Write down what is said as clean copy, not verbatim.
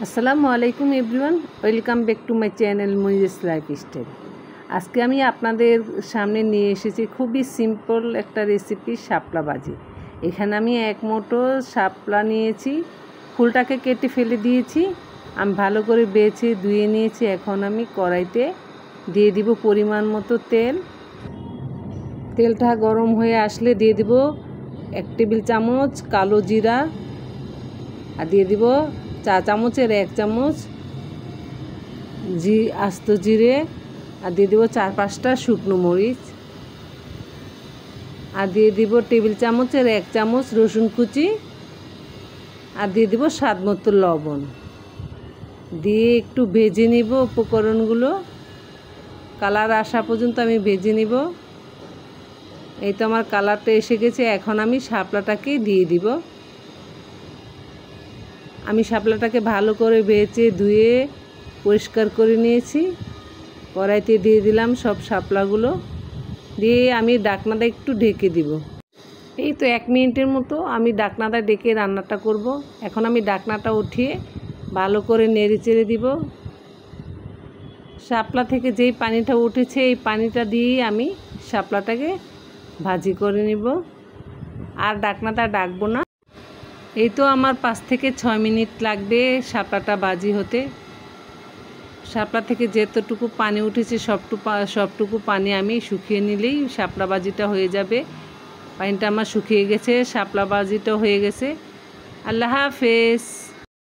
আসসালামু আলাইকুম everyone, welcome back to my channel Monir's lifestyle. আজকে আমি আপনাদের সামনে নিয়ে এসেছি খুবই সিম্পল একটা রেসিপি, শাপলা ভাজি। এখানে আমি 1 মুঠো শাপলা নিয়েছি, ফুলটাকে কেটে ফেলে দিয়েছি। আমি ভালো করে বেছে ধুয়ে নিয়েছি। এখন আমি কড়াইতে দিয়ে দিব পরিমাণ মতো তেল। তেলটা গরম হয়ে আসলে দিয়ে দিব 1 টেবিল চামচ কালো জিরা, আর দিয়ে দিব চা চামচের 1 চামচ আস্ত জিরে, আর দিয়ে দিব 4-5টা শুকনো মরিচ, আর দিয়ে দিব টেবিল চামচের 1 চামচ রসুন কুচি, আর দিয়ে দিব স্বাদ মতো লবণ। দিয়ে একটু ভেজে নিব উপকরণগুলো, কালার আসা পর্যন্ত আমি ভেজে নিব। এই তো আমার কালারটা এসে গেছে। এখন আমি শাপলাটাকে দিয়ে দিব। আমি শাপলাটাকে ভালো করে বেছে ধুয়ে পরিষ্কার করে নিয়েছি। কড়াইতে দিয়ে দিলাম সব শাপলাগুলো, দিয়ে আমি ঢাকনাটা একটু ঢেকে দিব। এই তো 1 মিনিটের মতো আমি ঢাকনাটা ঢেকে রান্নাটা করব। এখন আমি ঢাকনাটা উঠিয়ে ভালো করে নেড়ে চেড়ে দিব। শাপলা থেকে যেই পানিটা উঠেছে এই পানিটা দিয়েই আমি শাপলাটাকে ভাজি করে নিব, আর ঢাকনাটা ডাকবো না। এই তো আমার 5 থেকে 6 মিনিট লাগবে শাপলাটা ভাজি হতে। শাপলা থেকে যতটুকু পানি উঠেছে সবটুকু পানি আমি শুকিয়ে নিলেই শাপলা ভাজিটা হয়ে যাবে। পানিটা আমার শুকিয়ে গেছে, শাপলা ভাজিটা হয়ে গেছে। আল্লাহ হাফেজ।